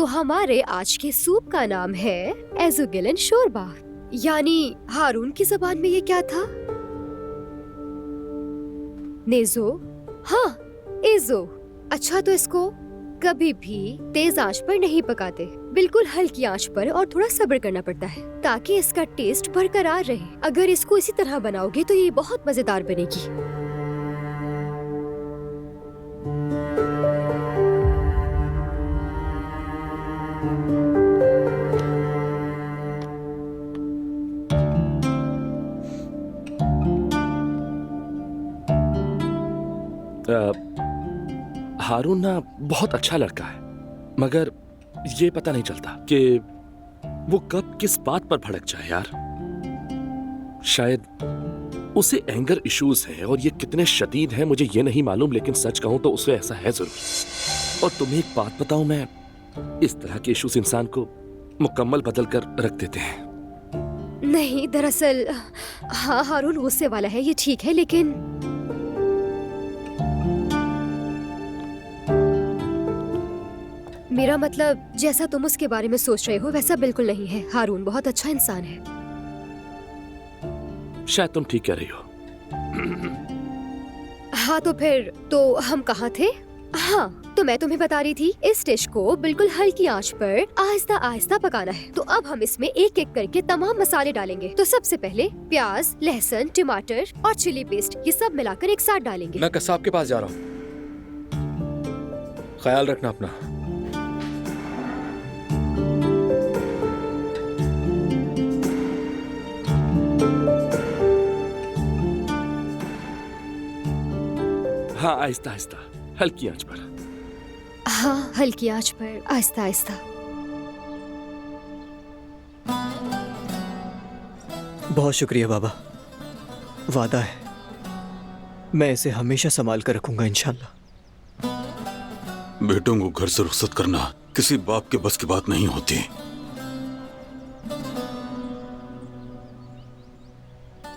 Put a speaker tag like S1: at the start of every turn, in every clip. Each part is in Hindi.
S1: तो हमारे आज के सूप का नाम है एज़ुगिलन शोरबा। यानी हारून की जबान में ये क्या था? नेजो? हाँ, एजो। अच्छा, तो इसको कभी भी तेज आंच पर नहीं पकाते, बिल्कुल हल्की आंच पर, और थोड़ा सब्र करना पड़ता है ताकि इसका टेस्ट बरकरार रहे। अगर इसको इसी तरह बनाओगे तो ये बहुत मजेदार बनेगी।
S2: हारून ना बहुत अच्छा लड़का है, मगर ये पता नहीं चलता कि वो कब किस बात पर भड़क जाए यार। शायद उसे एंगर इश्यूज हैं और ये कितने शदीद हैं मुझे ये नहीं मालूम, लेकिन सच कहूं तो उसे ऐसा है जरूर। और तुम्हें एक बात बताऊं, मैं इस तरह के इश्यूज इंसान को मुकम्मल बदल कर रख देते हैं।
S1: नहीं, दरअसल हाँ, हारून गुस्से वाला है, ये ठीक है, लेकिन मेरा मतलब जैसा तुम उसके बारे में सोच रहे हो वैसा बिल्कुल नहीं है। हारून बहुत अच्छा इंसान है।
S2: शायद तुम ठीक कह रही हो।
S1: हाँ, तो फिर तो हम कहाँ थे? हाँ, तो मैं तुम्हें बता रही थी, इस डिश को बिल्कुल हल्की आंच पर आहिस्ता आहिस्ता पकाना है। तो अब हम इसमें एक एक करके तमाम मसाले डालेंगे। तो सबसे पहले प्याज, लहसुन, टमाटर और चिली पेस्ट, ये सब मिलाकर एक साथ डालेंगे।
S3: मैं कसाब के पास जा रहा हूँ, ख्याल रखना अपना।
S2: हाँ, आहिस्ता आहिस्ता, हल्की आंच पर।
S1: हाँ, हल्की आंच पर आहिस्ता आहिस्ता।
S4: बहुत शुक्रिया बाबा, वादा है मैं इसे हमेशा संभाल कर रखूंगा इंशाल्लाह।
S5: बेटों को घर से रुखसत करना किसी बाप के बस की बात नहीं होती।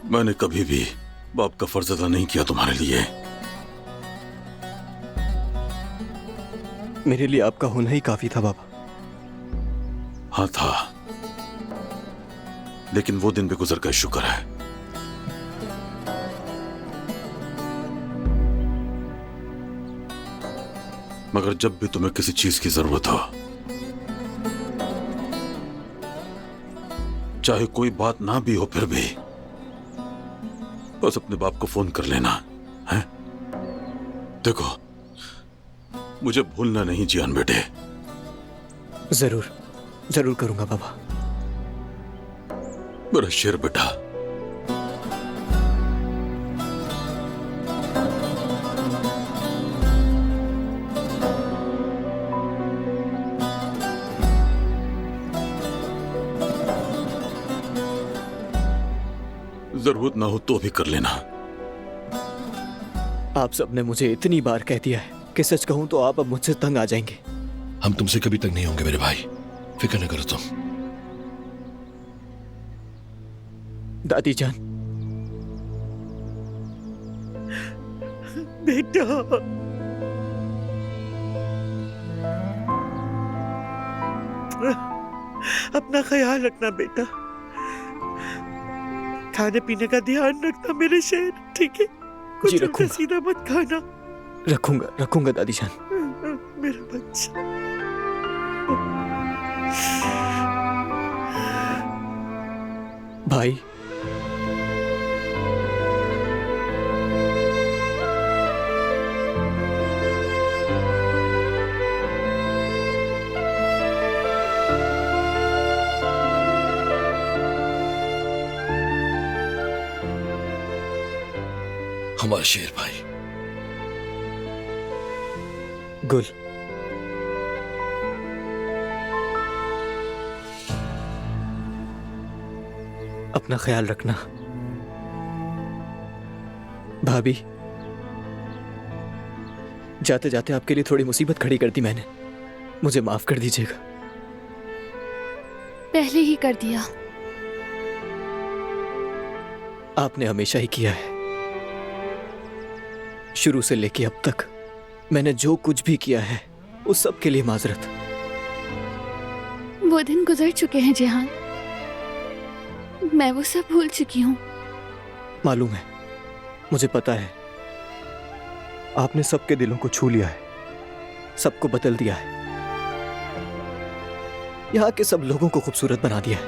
S5: मैंने कभी भी बाप का फर्ज अदा नहीं किया तुम्हारे लिए।
S4: मेरे लिए आपका होना ही काफी था बाबा।
S5: हाँ था, लेकिन वो दिन भी गुजर गए, शुक्र है। मगर जब भी तुम्हें किसी चीज की जरूरत हो, चाहे कोई बात ना भी हो, फिर भी बस अपने बाप को फोन कर लेना है। देखो, मुझे भूलना नहीं जियान बेटे।
S4: जरूर जरूर करूंगा बाबा।
S5: मेरा शेर बेटा। जरूरत ना हो तो भी कर लेना।
S4: आप सबने मुझे इतनी बार कह दिया है कि सच कहूं तो आप अब मुझसे तंग आ जाएंगे।
S6: हम तुमसे कभी तंग नहीं होंगे मेरे भाई, फिक्र न करो तुम।
S4: दादी जान।
S7: बेटा, अपना ख्याल रखना बेटा, खाने पीने का ध्यान रखना मेरे शेर, ठीक है? कुछ
S4: जी, रखूंगा।
S7: उल्टा सीधा मत खाना।
S4: रखूंगा रखूंगा दादी जान।
S7: मेरा बच्चा।
S4: भाई,
S6: हमारा शेर भाई।
S4: गुल, अपना ख्याल रखना। भाभी, जाते जाते आपके लिए थोड़ी मुसीबत खड़ी कर दी मैंने, मुझे माफ कर दीजिएगा।
S8: पहले ही कर दिया।
S4: आपने हमेशा ही किया है, शुरू से लेके अब तक मैंने जो कुछ भी किया है उस सब के लिए माजरत।
S3: वो दिन गुजर चुके हैं जिहान। मैं वो सब भूल चुकी हूँ।
S4: मालूम है, मुझे पता है। आपने सबके दिलों को छू लिया है, सबको बदल दिया है, यहाँ के सब लोगों को खूबसूरत बना दिया है।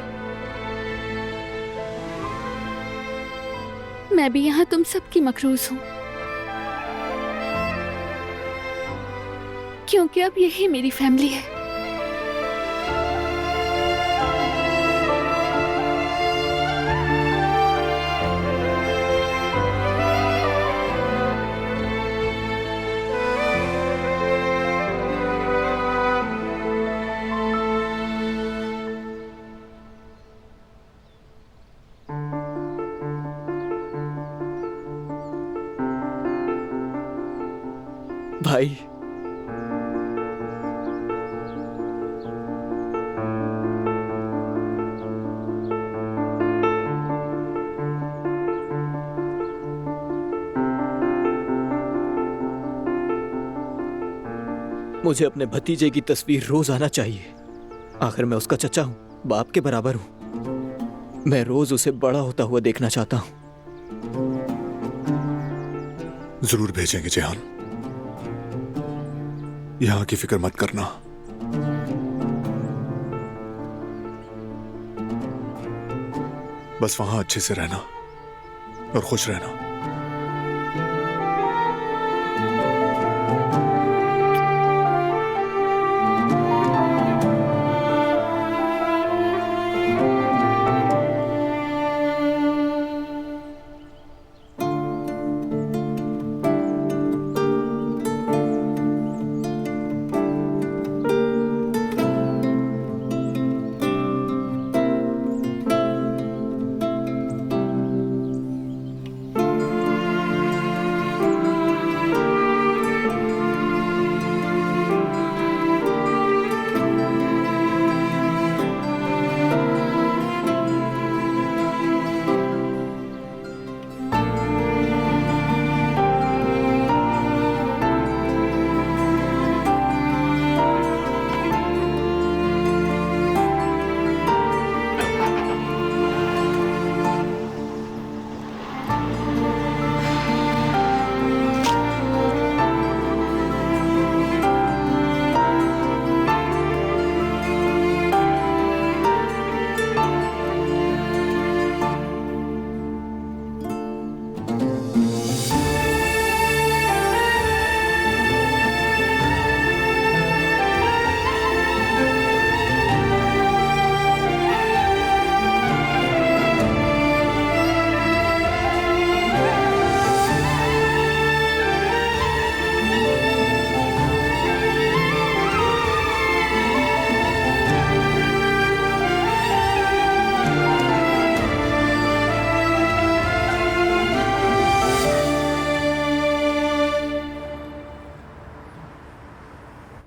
S3: मैं भी यहाँ तुम सबकी मकरूज हूँ, क्योंकि अब यही मेरी फैमिली है।
S4: भाई, मुझे अपने भतीजे की तस्वीर रोज आना चाहिए। आखिर मैं उसका चचा हूं, बाप के बराबर हूं। मैं रोज उसे बड़ा होता हुआ देखना चाहता हूं।
S6: जरूर भेजेंगे जिहान, यहाँ की फिक्र मत करना। बस वहां अच्छे से रहना और खुश रहना।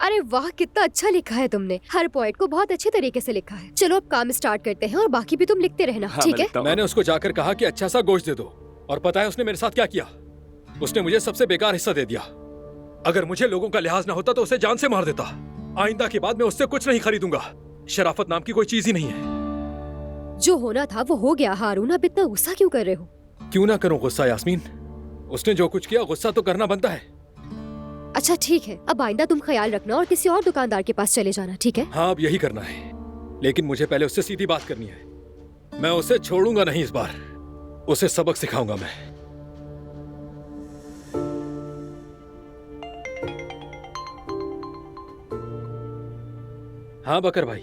S1: अरे वाह, कितना अच्छा लिखा है तुमने। हर पॉइंट को बहुत अच्छे तरीके से लिखा है। चलो अब काम स्टार्ट करते हैं और बाकी भी तुम लिखते रहना,
S2: हाँ,
S1: ठीक
S2: मैं
S1: है?
S2: लिखता हूँ।
S8: मैंने उसको जाकर कहा कि अच्छा सा गोश्त दे दो, और पता है उसने मेरे साथ क्या किया? उसने मुझे सबसे बेकार हिस्सा दे दिया। अगर मुझे लोगों का लिहाज ना होता तो उसे जान से मार देता। आइंदा के बाद मैं उससे कुछ नहीं खरीदूंगा। शराफत नाम की कोई चीज ही नहीं है।
S1: जो होना था वो हो गया हारून, अब इतना गुस्सा क्यों कर रहे हो?
S8: क्यों ना करूं गुस्सा यास्मीन? उसने जो कुछ किया गुस्सा तो करना बनता है।
S1: अच्छा ठीक है, अब आइंदा तुम ख्याल रखना और किसी और दुकानदार के पास चले जाना, ठीक है?
S8: हाँ, अब यही करना है, लेकिन मुझे पहले उससे सीधी बात करनी है। मैं उसे छोड़ूंगा नहीं इस बार। उसे सबक सिखाऊंगा मैं। हाँ बकर भाई।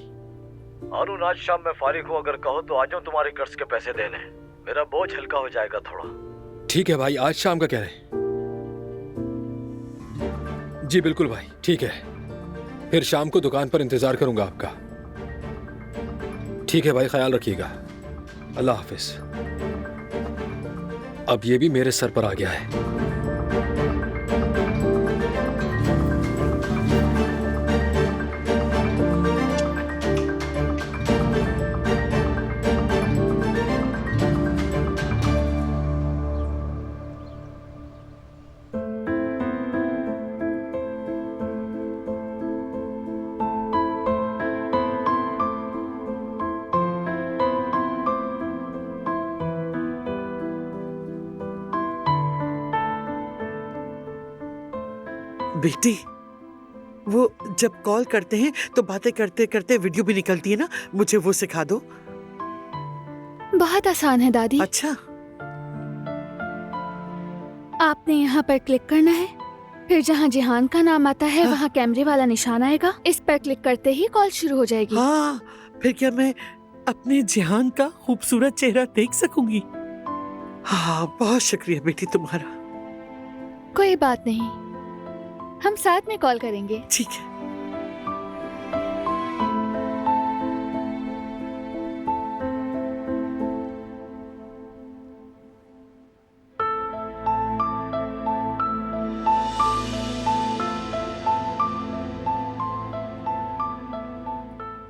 S4: हारून, आज शाम मैं फारिग हूँ, अगर कहो तो आ जाऊँ तुम्हारे कर्ज के पैसे देने। मेरा बोझ हल्का हो जाएगा थोड़ा।
S8: ठीक है भाई, आज शाम का कह रहे हैं? जी बिल्कुल भाई, ठीक है। फिर शाम को दुकान पर इंतजार करूंगा आपका। ठीक है भाई, ख्याल रखिएगा। अल्लाह हाफिज। अब ये भी मेरे सर पर आ गया है।
S7: बेटी, वो जब कॉल करते हैं तो बातें करते करते वीडियो भी निकलती है ना, मुझे वो सिखा दो।
S3: बहुत आसान है दादी।
S7: अच्छा,
S3: आपने यहाँ पर क्लिक करना है, फिर जहाँ जिहान का नाम आता है वहाँ कैमरे वाला निशान आएगा। इस पर क्लिक करते ही कॉल शुरू हो जाएगी।
S7: हाँ, फिर क्या मैं अपने जिहान का खूबसूरत चेहरा देख सकूंगी? हाँ, बहुत शुक्रिया बेटी तुम्हारा।
S3: कोई बात नहीं, हम साथ में कॉल करेंगे।
S7: ठीक है।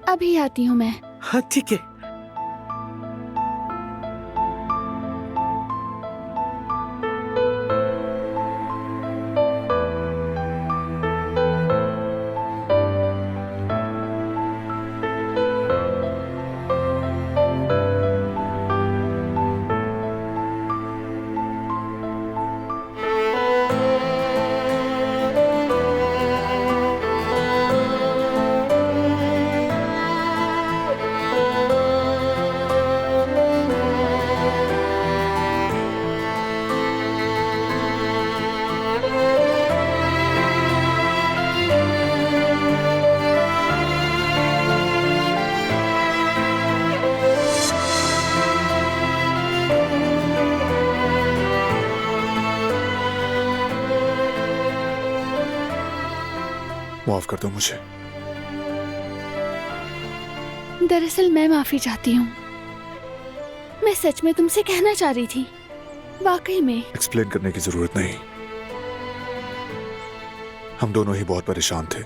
S3: अभी आती हूँ मैं।
S7: हाँ ठीक है।
S6: माफ कर दो मुझे।
S3: दरअसल मैं माफी चाहती हूँ। मैं सच में तुमसे कहना चाह रही थी, वाकई में।
S6: एक्सप्लेन करने की जरूरत नहीं, हम दोनों ही बहुत परेशान थे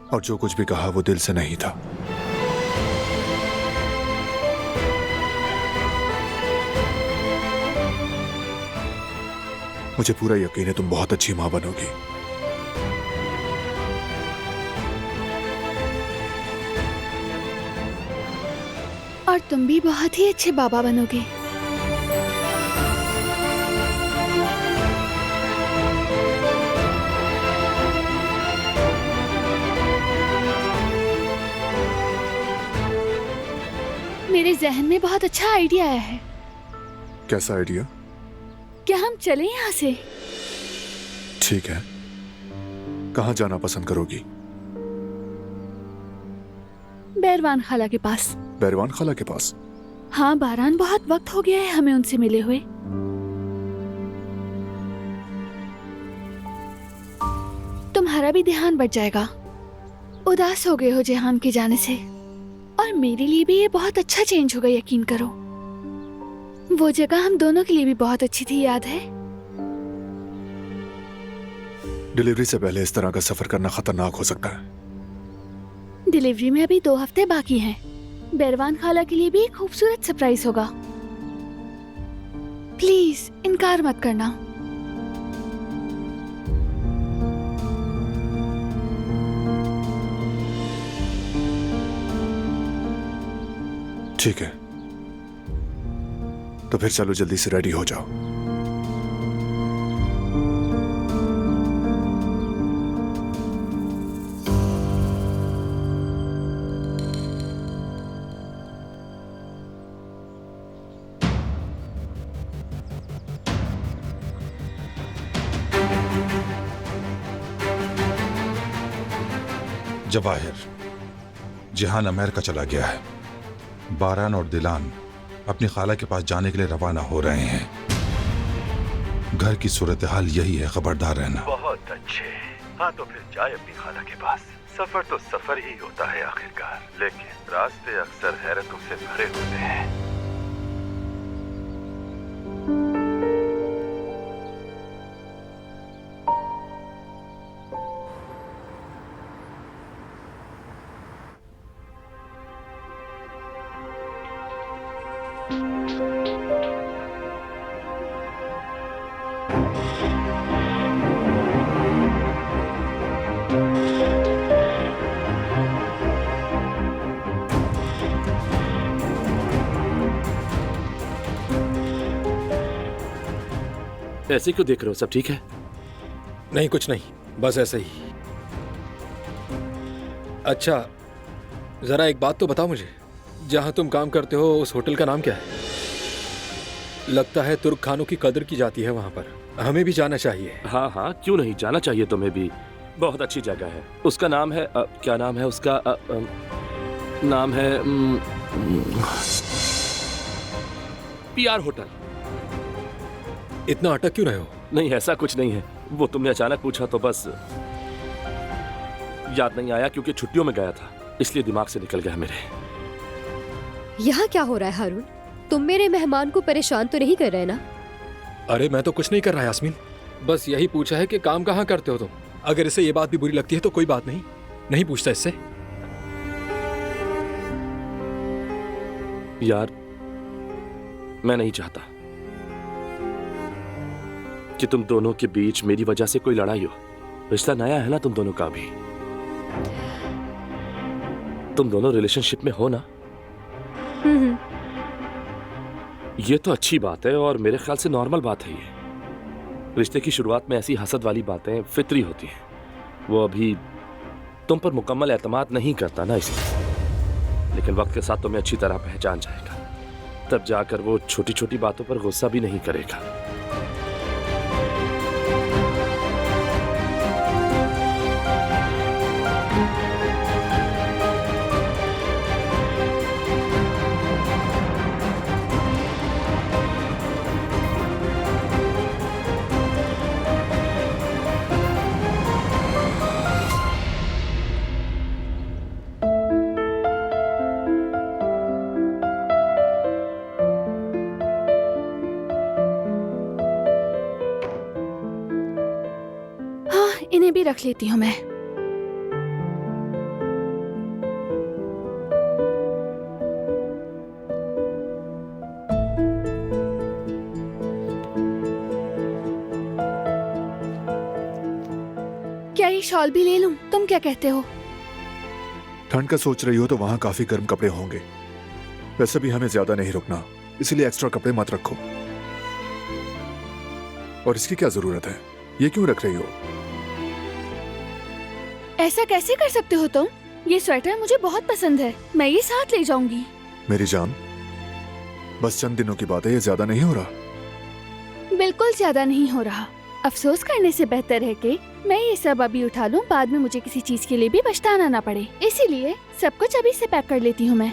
S6: और जो कुछ भी कहा वो दिल से नहीं था। मुझे पूरा यकीन है तुम बहुत अच्छी मां बनोगी।
S3: और तुम भी बहुत ही अच्छे बाबा बनोगे। मेरे जहन में बहुत अच्छा आइडिया आया है।
S6: कैसा आइडिया?
S3: क्या हम चलें यहाँ से?
S6: ठीक है, कहाँ जाना पसंद करोगी?
S3: बैरवान खाला के पास।
S6: बैरवान खाला के पास?
S3: हाँ बारान, बहुत वक्त हो गया है हमें उनसे मिले हुए। तुम्हारा भी ध्यान बच जाएगा। उदास हो गए हो जिहान के जाने से, और मेरे लिए भी ये बहुत अच्छा चेंज होगा, यकीन करो। वो जगह हम दोनों के लिए भी बहुत अच्छी थी, याद है?
S6: डिलीवरी से पहले इस तरह का सफर करना खतरनाक हो सकता है।
S3: डिलीवरी में अभी 2 हफ्ते बाकी हैं। बैरवान खाला के लिए भी एक खूबसूरत सरप्राइज होगा। प्लीज इनकार मत करना।
S6: ठीक है, तो फिर चलो जल्दी से रेडी हो जाओ।
S9: जवाहिर, जिहान अमेरिका चला गया है। बारान और दिलान अपनी खाला के पास जाने के लिए रवाना हो रहे हैं। घर की सूरत हाल यही है, खबरदार रहना।
S10: बहुत अच्छे। हाँ तो फिर जाए अपनी खाला के पास। सफर तो सफर ही होता है आखिरकार, लेकिन रास्ते अक्सर हैरतों से भरे होते हैं।
S2: ऐसे क्यों देख रहे हो? सब ठीक है?
S8: नहीं कुछ नहीं, बस ऐसे ही। अच्छा जरा एक बात तो बताओ मुझे, जहां तुम काम करते हो उस होटल का नाम क्या है? लगता है तुर्क खानों की कदर की जाती है वहां पर, हमें भी जाना चाहिए।
S2: हाँ हाँ, क्यों नहीं, जाना चाहिए तुम्हें भी। बहुत अच्छी जगह है। उसका नाम है क्या नाम है उसका? नाम है PR होटल।
S8: इतना अटक क्यों रहे हो?
S2: नहीं ऐसा कुछ नहीं है, वो तुमने अचानक पूछा तो बस याद नहीं आया, क्योंकि छुट्टियों में गया था इसलिए दिमाग से निकल गया मेरे।
S1: यहाँ क्या हो रहा है हारून? तुम मेरे मेहमान को परेशान तो नहीं कर रहे ना?
S8: अरे मैं तो कुछ नहीं कर रहा यास्मीन, बस यही पूछा है कि काम कहाँ करते हो तुम। अगर इसे ये बात भी बुरी लगती है तो कोई बात नहीं, नहीं पूछता इससे।
S2: यार मैं नहीं चाहता कि तुम दोनों के बीच मेरी वजह से कोई लड़ाई हो। रिश्ता नया है ना तुम दोनों का भी, तुम दोनों रिलेशनशिप में हो ना। ये तो अच्छी बात है और मेरे ख्याल से नॉर्मल बात है। ये रिश्ते की शुरुआत में ऐसी हसद वाली बातें फितरी होती हैं। वो अभी तुम पर मुकम्मल एतमाद नहीं करता ना इसलिए, लेकिन वक्त के साथ तुम्हें अच्छी तरह पहचान जाएगा, तब जाकर वो छोटी छोटी बातों पर गुस्सा भी नहीं करेगा।
S3: इन्हें भी रख लेती हूँ मैं। क्या ये शॉल भी ले लूं? तुम क्या कहते हो?
S11: ठंड का सोच रही हो तो वहाँ काफी गर्म कपड़े होंगे। वैसे भी हमें ज्यादा नहीं रुकना, इसलिए एक्स्ट्रा कपड़े मत रखो। और इसकी क्या जरूरत है? ये क्यों रख रही हो?
S3: ऐसा कैसे कर सकते हो तुम? ये स्वेटर मुझे बहुत पसंद है, मैं ये साथ ले जाऊंगी।
S11: मेरी जान, बस चंद दिनों की बात है, ये ज्यादा नहीं हो रहा।
S3: बिल्कुल ज्यादा नहीं हो रहा। अफसोस करने से बेहतर है कि मैं ये सब अभी उठा लूं, बाद में मुझे किसी चीज के लिए भी पछताना ना पड़े। इसीलिए सब कुछ अभी से पैक कर लेती हूँ मैं।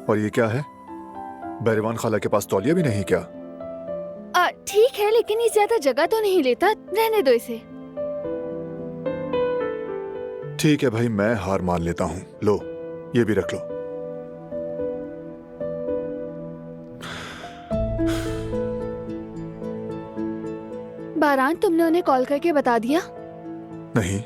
S11: और ये क्या है? बैरवान खाला के पास तौलिया भी नहीं क्या?
S3: ठीक है, लेकिन ये ज्यादा जगह तो नहीं लेता, रहने दो इसे।
S11: ठीक है भाई, मैं हार मान लेता हूँ। लो, ये भी रख लो।
S3: बारान, तुमने उन्हें कॉल करके बता दिया?
S11: नहीं,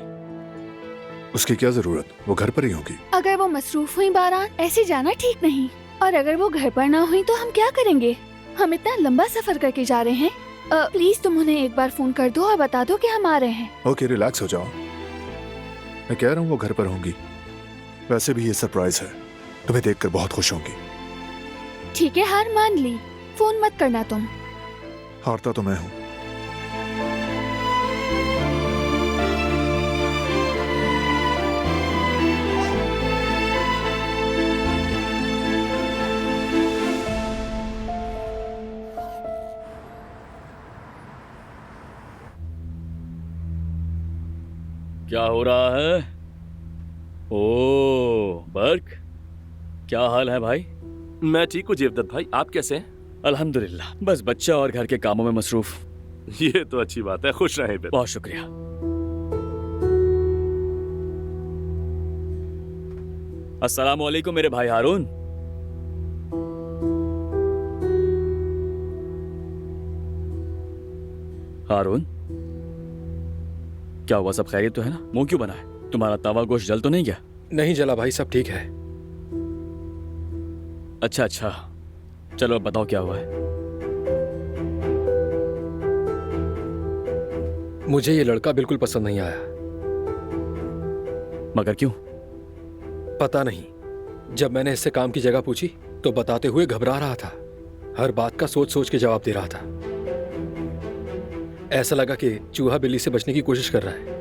S11: उसकी क्या जरूरत, वो घर पर ही होगी।
S3: अगर वो मसरूफ हुई बारान, ऐसे जाना ठीक नहीं। और अगर वो घर पर ना हुई तो हम क्या करेंगे? हम इतना लंबा सफर करके जा रहे हैं। प्लीज तुम उन्हें एक बार फोन कर दो और बता दो कि हम आ रहे हैं।
S11: ओके, रिलैक्स हो जाओ। मैं कह रहा हूँ वो घर पर होंगी। वैसे भी ये सरप्राइज है, तुम्हें देखकर बहुत खुश होंगी।
S3: ठीक है, हार मान ली। फोन मत करना तुम।
S11: हारता तो मैं हूँ।
S12: क्या हो रहा है? ओ बर्क, क्या हाल है भाई?
S2: मैं ठीक हूँ जेवदत्त भाई, आप कैसे हैं?
S12: अल्हम्दुलिल्लाह, बस बच्चा और घर के कामों में मसरूफ।
S2: ये तो अच्छी बात है, खुश रहें।
S12: बहुत शुक्रिया। अस्सलाम वालेकुम मेरे भाई हारून। हारून, क्या हुआ? सब खैरियत तो है ना? मुंह क्यों बना है? तुम्हारा तवा गोश्त जल तो नहीं गया?
S8: नहीं जला भाई, सब ठीक है।
S12: अच्छा अच्छा, चलो अब बताओ क्या हुआ है।
S8: मुझे ये लड़का बिल्कुल पसंद नहीं आया।
S12: मगर क्यों?
S8: पता नहीं, जब मैंने इससे काम की जगह पूछी तो बताते हुए घबरा रहा था। हर बात का सोच सोच के जवाब दे रहा था। ऐसा लगा कि चूहा बिल्ली से बचने की कोशिश कर रहा है।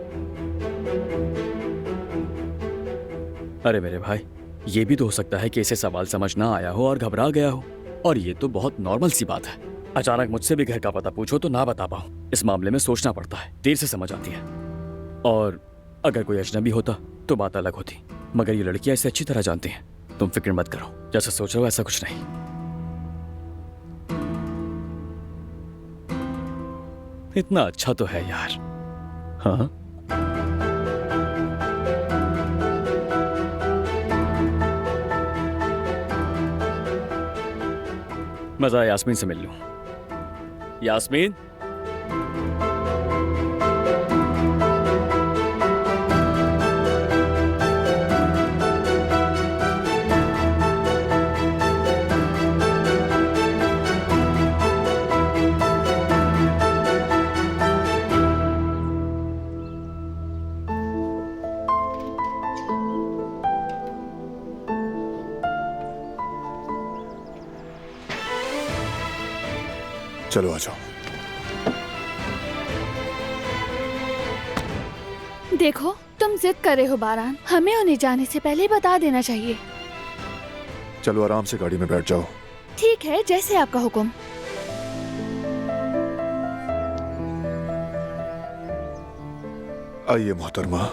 S12: अरे मेरे भाई, ये भी तो हो सकता है कि इसे सवाल समझ ना आया हो और घबरा गया हो, और ये तो बहुत नॉर्मल सी बात है। अचानक मुझसे भी घर का पता पूछो तो ना बता पाऊं। इस मामले में सोचना पड़ता है, देर से समझ आती है। और अगर कोई अजनबी होता तो बात अलग होती, मगर ये लड़कियां इसे अच्छी तरह जानती हैं। तुम फिक्र मत करो, जैसा सोच रहे हो ऐसा कुछ नहीं। इतना अच्छा तो है यार। हाँ, मजा यास्मीन से मिल लूं। यास्मीन,
S11: चलो आ जाओ।
S3: देखो, तुम जिद कर रहे हो बारान, हमें उन्हें जाने से पहले बता देना चाहिए।
S11: चलो आराम से गाड़ी में बैठ जाओ।
S3: ठीक है, जैसे आपका हुक्म।
S11: आइए मोहतरमा।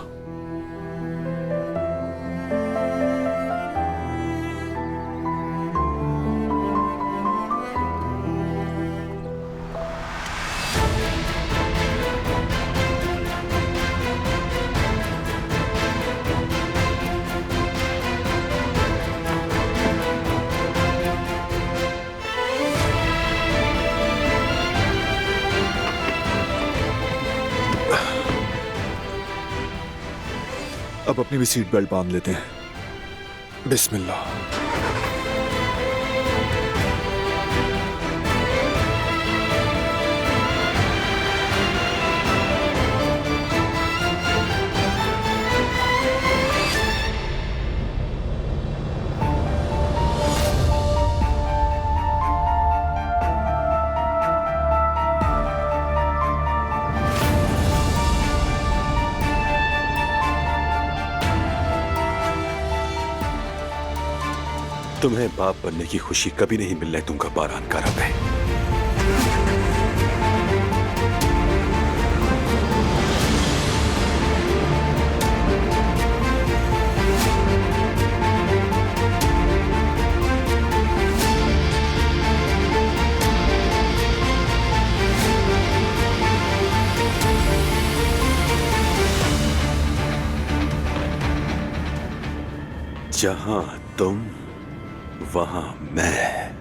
S11: अब अपनी भी सीट बेल्ट बांध लेते हैं। बिस्मिल्लाह।
S10: तुम्हें बाप बनने की खुशी कभी नहीं मिलने दूंगा बारान का रब है। जहां तुम वहां मैं,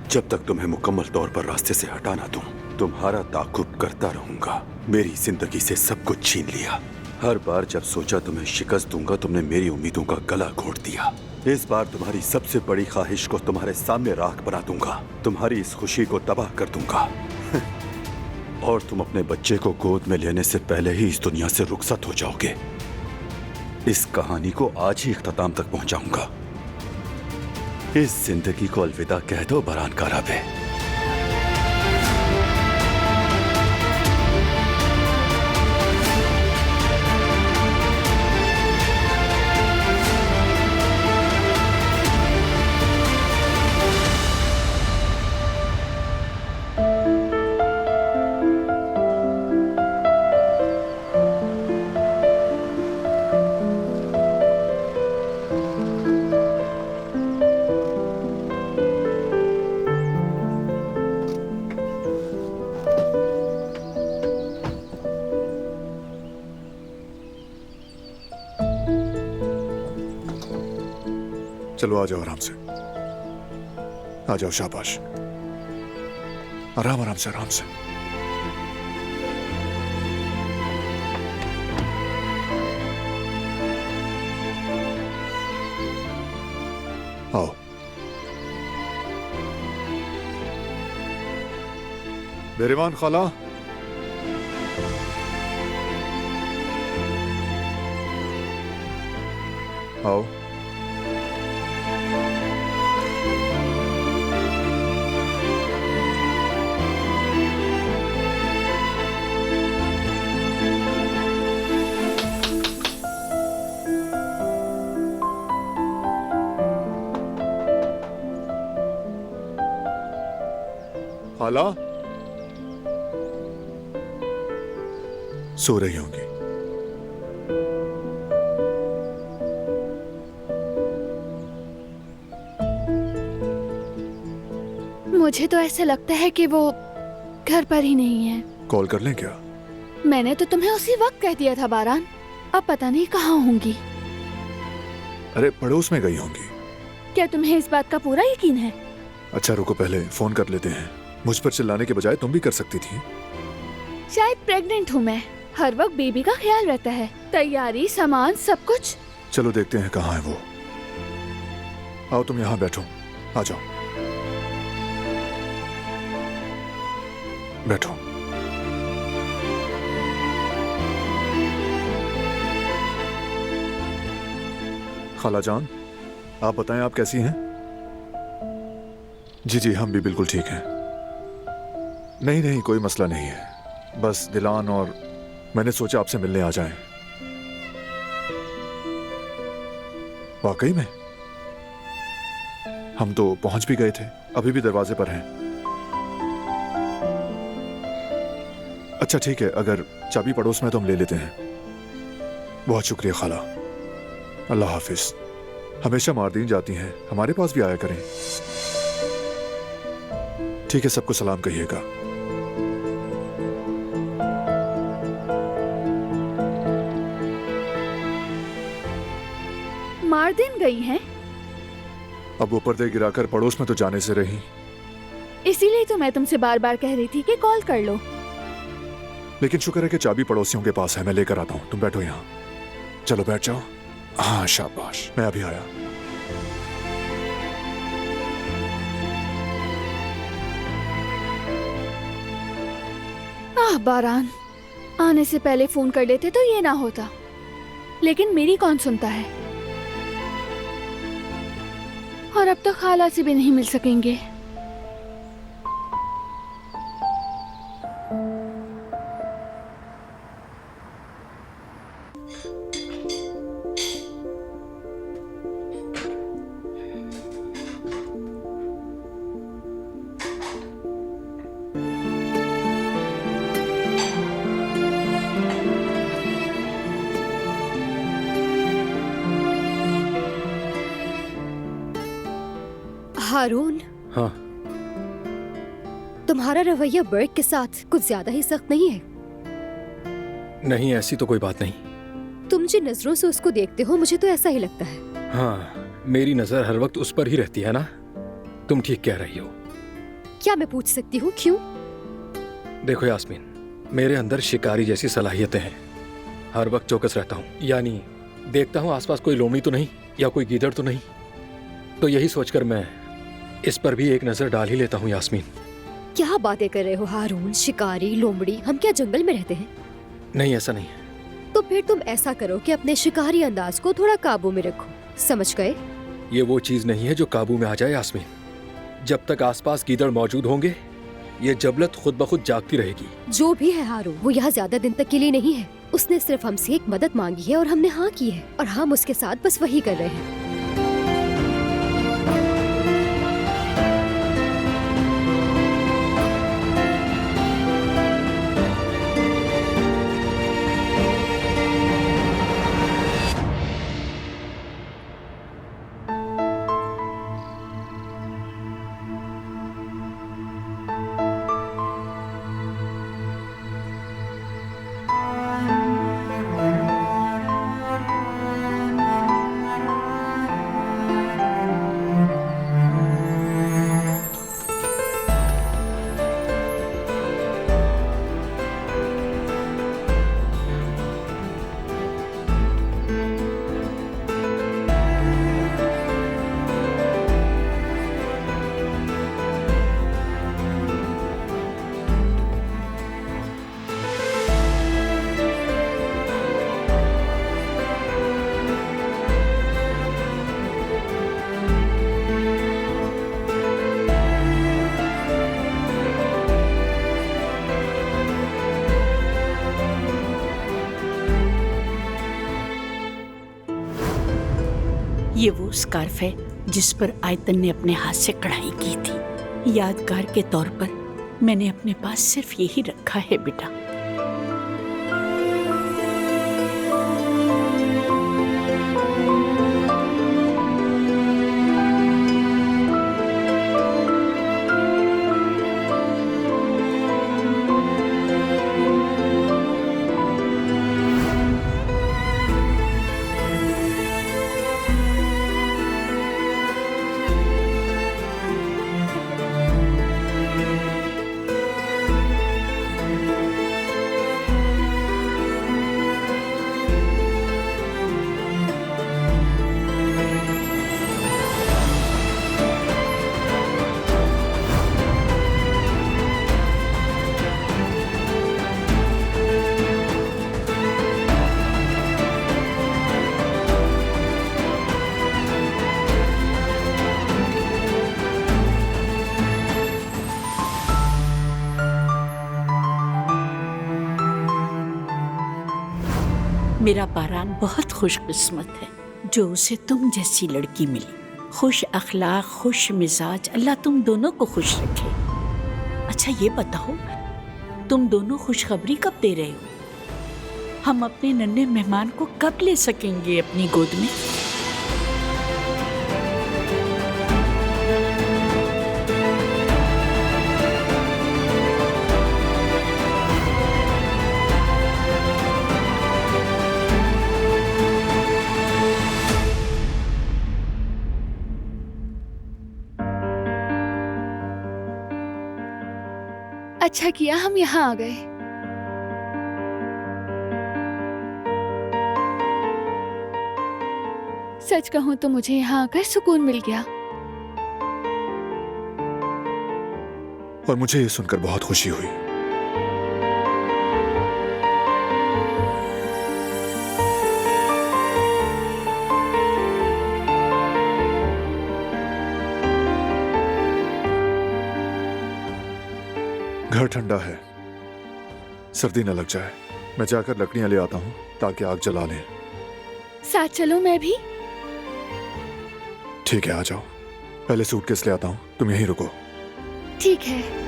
S10: जब तक तुम्हें मुकम्मल तौर पर रास्ते से हटा ना दूं, तुम्हारा ताक़ुब करता रहूंगा। मेरी जिंदगी से सब कुछ छीन लिया। हर बार जब सोचा तुम्हें शिकस्त दूंगा, तुमने मेरी उम्मीदों का गला घोट दिया। इस बार तुम्हारी सबसे बड़ी ख्वाहिश को तुम्हारे सामने राख बना दूंगा। तुम्हारी इस खुशी को तबाह कर दूंगा और तुम अपने बच्चे को गोद में लेने से पहले ही इस दुनिया से रुखसत हो जाओगे। इस कहानी को आज ही इख्तिताम तक पहुंचाऊंगा। इस जिंदगी को अलविदा कह दो बारान का रब है।
S11: चलो आ जाओ आराम से। आ जाओ, शाबाश। आराम आराम से, आराम से। आओ। बेरीमान खाला, आओ। खाला सो रही होंगी।
S3: मुझे तो ऐसे लगता है कि वो घर पर ही नहीं है।
S11: कॉल कर लें क्या?
S3: मैंने तो तुम्हें उसी वक्त कह दिया था बारान, अब पता नहीं कहाँ होंगी।
S11: अरे पड़ोस में गई होंगी।
S3: क्या तुम्हें इस बात का पूरा यकीन है?
S11: अच्छा रुको, पहले फोन कर लेते हैं। मुझ पर चिल्लाने के बजाय तुम भी कर सकती थी।
S3: शायद प्रेग्नेंट हूँ मैं, हर वक्त बेबी का ख्याल रहता है, तैयारी, सामान, सब कुछ।
S11: चलो देखते हैं कहाँ है वो। आओ तुम यहाँ बैठो, आ जाओ बैठो। खाला जान, आप बताएं आप कैसी हैं? जी जी हम भी बिल्कुल ठीक हैं। नहीं नहीं कोई मसला नहीं है, बस दिलान और मैंने सोचा आपसे मिलने आ जाएं। वाकई में हम तो पहुंच भी गए थे, अभी भी दरवाजे पर हैं। अच्छा ठीक है, अगर चाबी पड़ोस में तो हम ले लेते हैं। बहुत शुक्रिया खाला, अल्लाह हाफिज। हमेशा मारदीन जाती हैं, हमारे पास भी आया करें। ठीक है, सबको सलाम कहिएगा।
S3: मारदीन गई हैं?
S11: अब वो पर्दे गिराकर पड़ोस में तो जाने से रही।
S3: इसीलिए तो मैं तुमसे बार बार कह रही थी कि कॉल कर लो।
S11: लेकिन शुक्र है कि चाबी पड़ोसियों के पास है, मैं लेकर आता हूँ। तुम बैठो यहाँ। चलो बैठ जाओ। हाँ शाबाश, मैं अभी आया।
S3: बारान, आने से पहले फोन कर लेते तो ये ना होता, लेकिन मेरी कौन सुनता है। और अब तो खाला से भी नहीं मिल सकेंगे।
S1: हारून,
S8: हाँ।
S1: तुम्हारा रवैया बर्क के साथ कुछ ज्यादा ही सख्त नहीं है?
S8: नहीं, ऐसी तो कोई बात नहीं।
S1: तुम जिन नजरों से उसको देखते हो, मुझे तो ऐसा ही लगता है।
S8: हाँ, मेरी नजर हर वक्त उस पर ही रहती है ना। तुम ठीक कह रही हो।
S1: क्या मैं पूछ सकती हूँ क्यों?
S8: देखो यास्मीन, मेरे अंदर शिकारी जैसी सलाहियतें हैं। हर वक्त चौकस रहता हूँ, यानी देखता हूँ आसपास कोई लोमड़ी तो नहीं या कोई गीदड़ तो नहीं। तो यही सोचकर मैं इस पर भी एक नजर डाल ही लेता हूँ। यास्मीन,
S1: क्या बातें कर रहे हो हारून? शिकारी, लोमड़ी, हम क्या जंगल में रहते हैं?
S8: नहीं, ऐसा नहीं है।
S1: तो फिर तुम ऐसा करो कि अपने शिकारी अंदाज को थोड़ा काबू में रखो, समझ गए?
S8: ये वो चीज नहीं है जो काबू में आ जाए यास्मीन। जब तक आसपास गीदड़ मौजूद होंगे, ये जबलत खुद ब खुद जागती रहेगी।
S1: जो भी है हारून, वो यहाँ ज्यादा दिन तक के लिए नहीं है। उसने सिर्फ हमसे एक मदद मांगी है और हमने हाँ की है, और हम उसके साथ बस वही कर रहे हैं।
S13: ये वो स्कार्फ है जिस पर आयतन ने अपने हाथ से कढ़ाई की थी, यादगार के तौर पर मैंने अपने पास सिर्फ यही रखा है बेटा। मेरा बारान बहुत खुशकिस्मत है जो उसे तुम जैसी लड़की मिली। खुश अखलाक, खुश मिजाज, अल्लाह तुम दोनों को खुश रखे। अच्छा ये बताओ, तुम दोनों खुशखबरी कब दे रहे हो? हम अपने नन्हे मेहमान को कब ले सकेंगे अपनी गोद में?
S3: अच्छा किया हम यहाँ आ गए। सच कहूं तो मुझे यहाँ आकर सुकून मिल गया।
S11: और मुझे ये सुनकर बहुत खुशी हुई। घर ठंडा है, सर्दी न लग जाए। मैं जाकर लकड़ियां ले आता हूँ ताकि आग जला लें।
S3: साथ चलो मैं भी।
S11: ठीक है, आ जाओ। पहले सूटकेस ले आता हूँ, तुम यहीं रुको।
S3: ठीक है।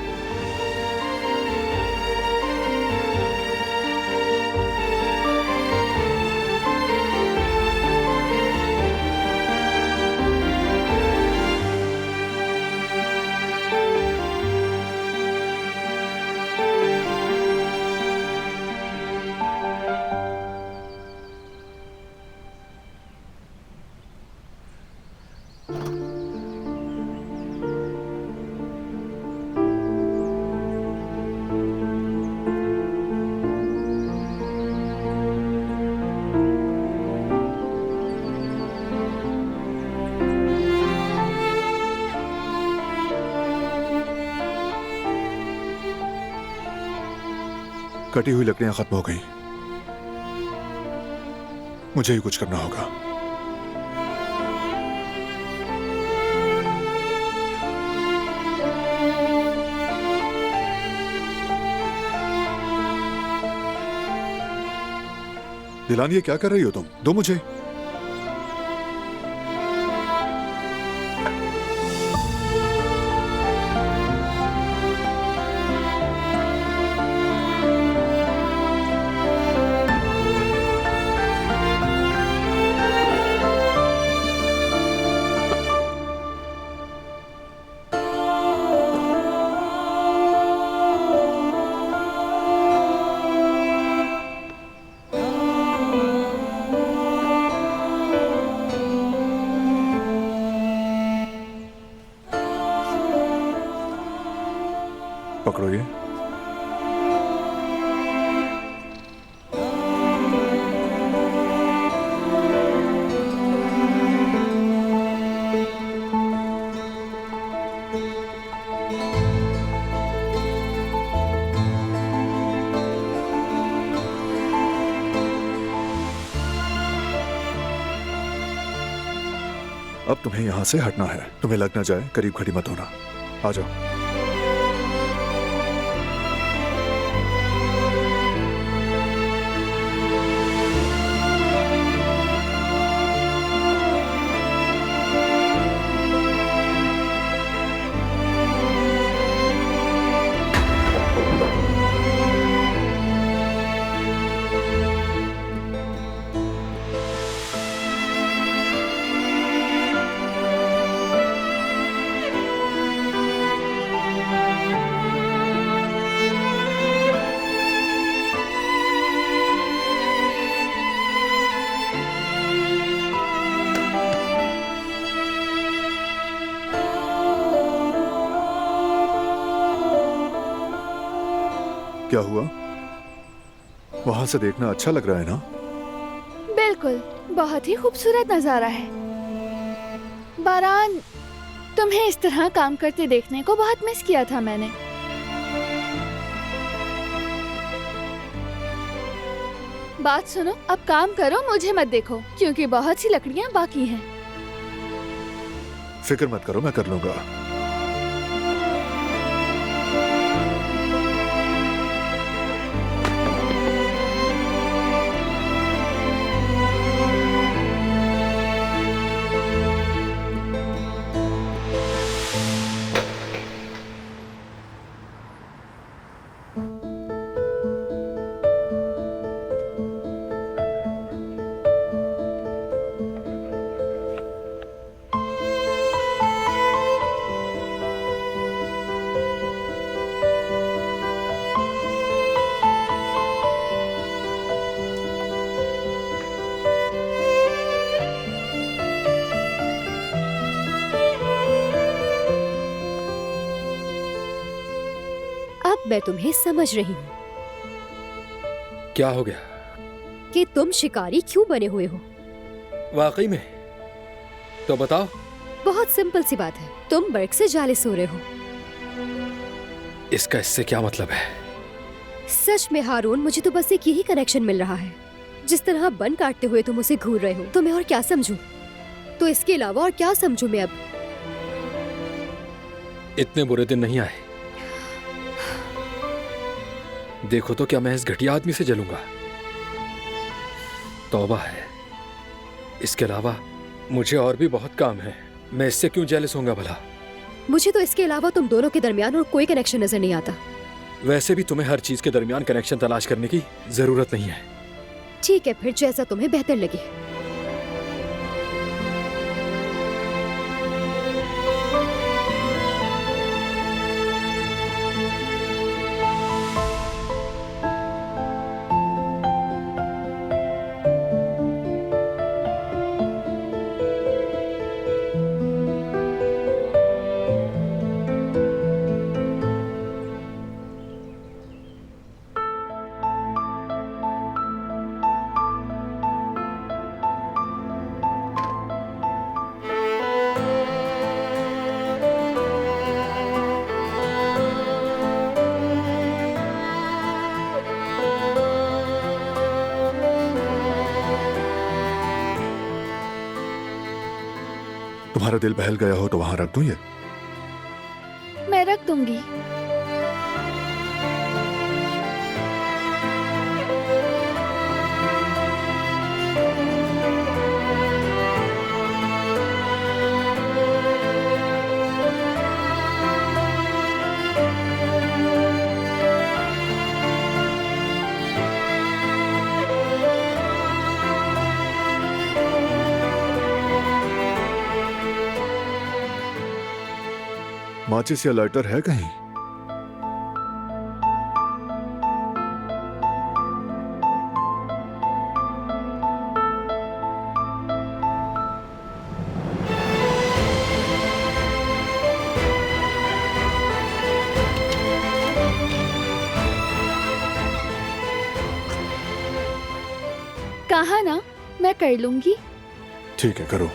S11: कटी हुई लकड़ियां खत्म हो गई, मुझे ही कुछ करना होगा। दिलान, ये क्या कर रही हो तुम? दो मुझे। पकड़ो ये। अब तुम्हें यहां से हटना है। तुम्हें लग ना जाए, करीब खड़ी मत होना। आ जाओ। क्या हुआ? वहां से देखना अच्छा लग रहा है ना?
S3: बिल्कुल, बहुत ही खूबसूरत नजारा है। बारान, तुम्हें इस तरह काम करते देखने को बहुत मिस किया था मैंने। बात सुनो, अब काम करो, मुझे मत देखो, क्योंकि बहुत सी लकड़ियां बाकी हैं।
S11: फिक्र मत करो, मैं कर लूंगा।
S1: अब मैं तुम्हें समझ रही हूँ
S8: क्या हो गया?
S1: कि तुम शिकारी क्यों बने हुए हो।
S8: वाकई में? तो बताओ।
S1: बहुत सिंपल सी बात है, तुम बर्ग से जाले सो रहे हो।
S8: इसका इससे क्या मतलब है?
S1: सच में हारून, मुझे तो बस एक यही कनेक्शन मिल रहा है। जिस तरह बन काटते हुए तुम उसे घूर रहे हो, तो मैं और क्या समझूं? तो इसके अलावा और क्या समझूं मैं अब?
S8: इतने बुरे दिन नहीं आए। देखो तो क्या मैं इस घटिया आदमी से जलूंगा? तौबा है। इसके अलावा मुझे और भी बहुत काम है। मैं इससे क्यों जेलस होऊंगा भला?
S1: मुझे तो इसके अलावा तुम दोनों के दरमियान और कोई कनेक्शन नजर नहीं आता।
S8: वैसे भी तुम्हें हर चीज के दरमियान कनेक्शन तलाश करने की जरूरत नहीं है।
S1: ठीक है, फिर जैसा तुम्हें बेहतर लगे।
S11: तुम्हारा दिल बहल गया हो तो वहां रख दूं ये?
S3: मैं रख दूंगी।
S11: माचिस या लाइटर है कहीं?
S3: कहा ना, मैं कर लूंगी।
S11: ठीक है, करो।